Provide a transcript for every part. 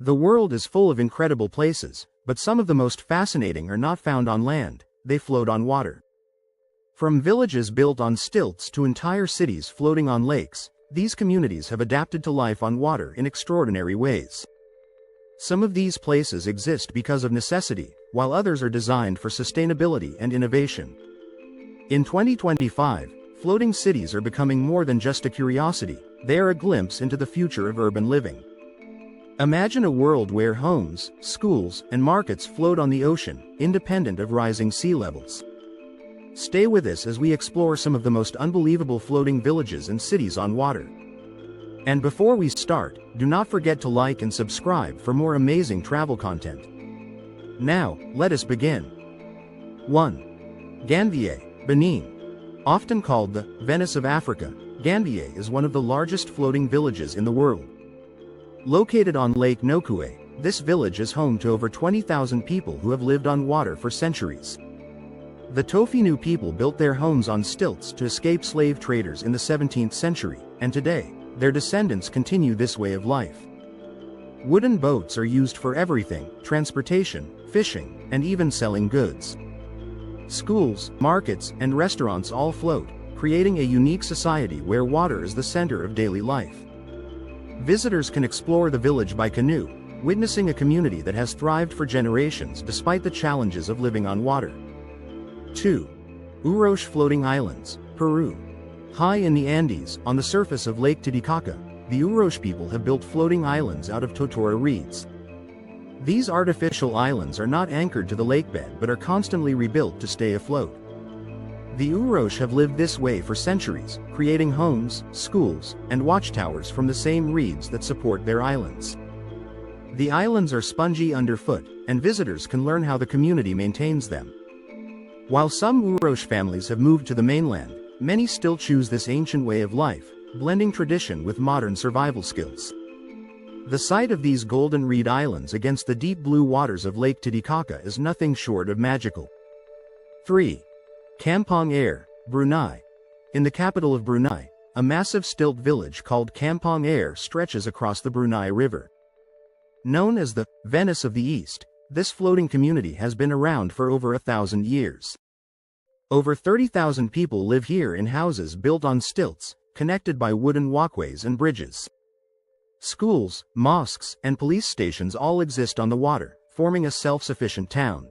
The world is full of incredible places, but some of the most fascinating are not found on land, they float on water. From villages built on stilts to entire cities floating on lakes, these communities have adapted to life on water in extraordinary ways. Some of these places exist because of necessity, while others are designed for sustainability and innovation. In 2025, floating cities are becoming more than just a curiosity, they are a glimpse into the future of urban living. Imagine a world where homes, schools, and markets float on the ocean, independent of rising sea levels. Stay with us as we explore some of the most unbelievable floating villages and cities on water. And before we start, do not forget to like and subscribe for more amazing travel content. Now, let us begin. 1. Ganvié, Benin. Often called the Venice of Africa, Ganvié is one of the largest floating villages in the world. Located on Lake Nokoué, this village is home to over 20,000 people who have lived on water for centuries. The Tofinu people built their homes on stilts to escape slave traders in the 17th century, and today, their descendants continue this way of life. Wooden boats are used for everything: transportation, fishing, and even selling goods. Schools, markets, and restaurants all float, creating a unique society where water is the center of daily life. Visitors can explore the village by canoe, witnessing a community that has thrived for generations despite the challenges of living on water. 2. Uroche Floating Islands, Peru. High in the Andes, on the surface of Lake Titicaca, the Uroche people have built floating islands out of totora reeds. These artificial islands are not anchored to the lakebed but are constantly rebuilt to stay afloat. The Uroche have lived this way for centuries, creating homes, schools, and watchtowers from the same reeds that support their islands. The islands are spongy underfoot, and visitors can learn how the community maintains them. While some Uroche families have moved to the mainland, many still choose this ancient way of life, blending tradition with modern survival skills. The sight of these golden reed islands against the deep blue waters of Lake Titicaca is nothing short of magical. 3. Kampong Air, Brunei. In the capital of Brunei, a massive stilt village called Kampong Air stretches across the Brunei River. Known as the Venice of the East, this floating community has been around for over 1,000 years. Over 30,000 people live here in houses built on stilts, connected by wooden walkways and bridges. Schools, mosques, and police stations all exist on the water, forming a self-sufficient town.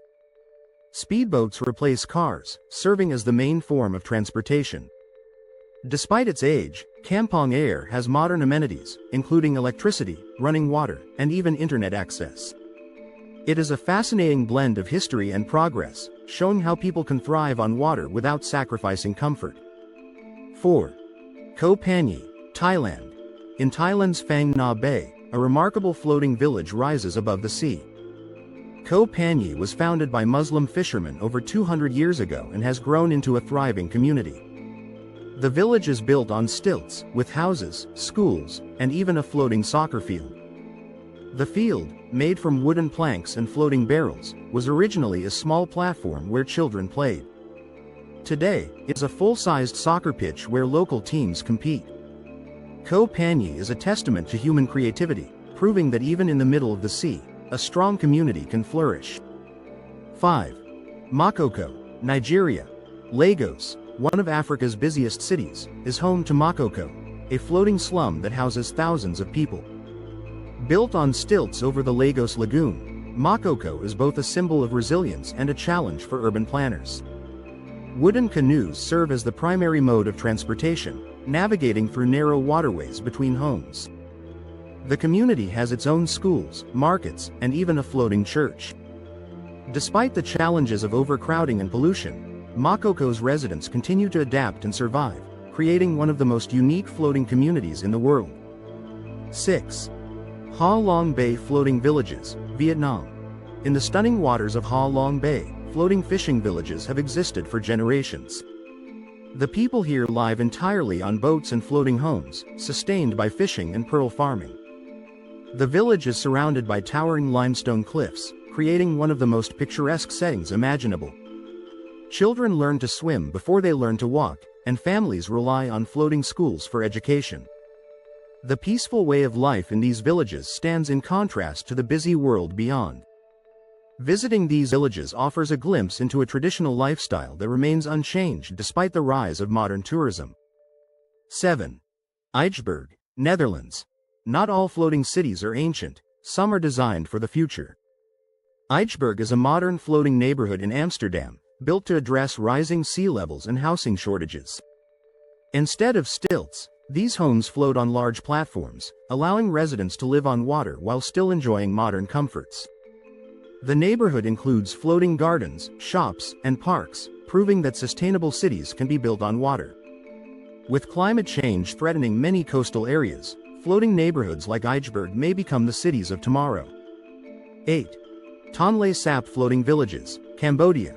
Speedboats replace cars, serving as the main form of transportation. Despite its age, Kampong Air has modern amenities, including electricity, running water, and even internet access. It is a fascinating blend of history and progress, showing how people can thrive on water without sacrificing comfort. 4. Koh Phanyi, Thailand. In Thailand's Phang Nga Bay, a remarkable floating village rises above the sea. Koh Phanyi was founded by Muslim fishermen over 200 years ago and has grown into a thriving community. The village is built on stilts, with houses, schools, and even a floating soccer field. The field, made from wooden planks and floating barrels, was originally a small platform where children played. Today, it is a full-sized soccer pitch where local teams compete. Koh Phanyi is a testament to human creativity, proving that even in the middle of the sea, a strong community can flourish. 5. Makoko, Nigeria. Lagos, one of Africa's busiest cities, is home to Makoko, a floating slum that houses thousands of people. Built on stilts over the Lagos Lagoon, Makoko is both a symbol of resilience and a challenge for urban planners. Wooden canoes serve as the primary mode of transportation, navigating through narrow waterways between homes. The community has its own schools, markets, and even a floating church. Despite the challenges of overcrowding and pollution, Makoko's residents continue to adapt and survive, creating one of the most unique floating communities in the world. 6. Ha Long Bay Floating Villages, Vietnam. In the stunning waters of Ha Long Bay, floating fishing villages have existed for generations. The people here live entirely on boats and floating homes, sustained by fishing and pearl farming. The village is surrounded by towering limestone cliffs, creating one of the most picturesque settings imaginable. Children learn to swim before they learn to walk, and families rely on floating schools for education. The peaceful way of life in these villages stands in contrast to the busy world beyond. Visiting these villages offers a glimpse into a traditional lifestyle that remains unchanged despite the rise of modern tourism. 7. Eichberg, Netherlands. Not all floating cities are ancient, some are designed for the future. Eichberg is a modern floating neighborhood in Amsterdam, built to address rising sea levels and housing shortages. Instead of stilts, these homes float on large platforms, allowing residents to live on water while still enjoying modern comforts. The neighborhood includes floating gardens, shops, and parks, proving that sustainable cities can be built on water. With climate change threatening many coastal areas, floating neighborhoods like Eichberg may become the cities of tomorrow. 8. Tonlé Sap Floating Villages, Cambodia.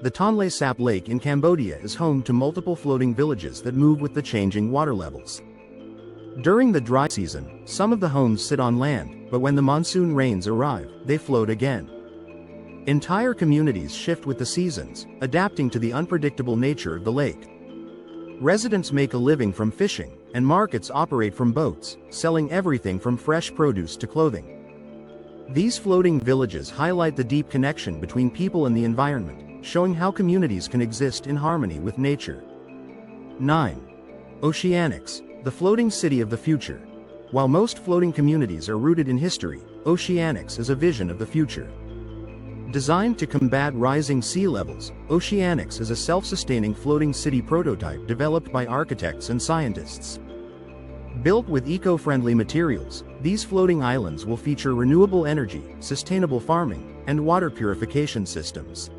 The Tonlé Sap Lake in Cambodia is home to multiple floating villages that move with the changing water levels. During the dry season, some of the homes sit on land, but when the monsoon rains arrive, they float again. Entire communities shift with the seasons, adapting to the unpredictable nature of the lake. Residents make a living from fishing, and markets operate from boats, selling everything from fresh produce to clothing. These floating villages highlight the deep connection between people and the environment, showing how communities can exist in harmony with nature. 9. Oceanics, the floating city of the future. While most floating communities are rooted in history, Oceanics is a vision of the future. Designed to combat rising sea levels, Oceanics is a self-sustaining floating city prototype developed by architects and scientists. Built with eco-friendly materials, these floating islands will feature renewable energy, sustainable farming, and water purification systems.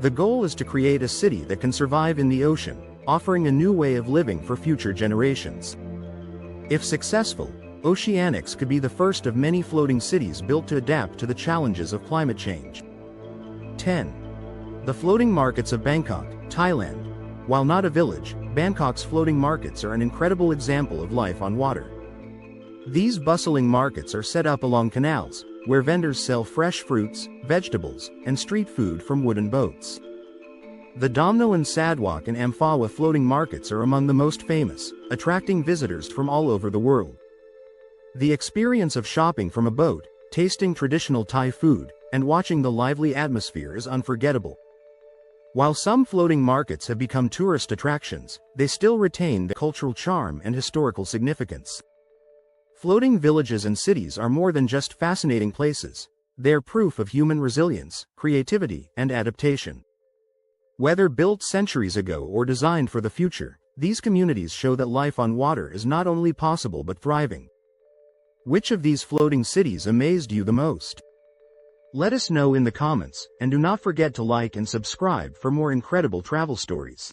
The goal is to create a city that can survive in the ocean, offering a new way of living for future generations. If successful, Oceanics could be the first of many floating cities built to adapt to the challenges of climate change. 10. The floating markets of Bangkok, Thailand. While not a village, Bangkok's floating markets are an incredible example of life on water. These bustling markets are set up along canals, where vendors sell fresh fruits, vegetables, and street food from wooden boats. The Domno and Sadwak and Amphawa floating markets are among the most famous, attracting visitors from all over the world. The experience of shopping from a boat, tasting traditional Thai food, and watching the lively atmosphere is unforgettable. While some floating markets have become tourist attractions, they still retain the cultural charm and historical significance. Floating villages and cities are more than just fascinating places. They are proof of human resilience, creativity, and adaptation. Whether built centuries ago or designed for the future, these communities show that life on water is not only possible but thriving. Which of these floating cities amazed you the most? Let us know in the comments, and do not forget to like and subscribe for more incredible travel stories.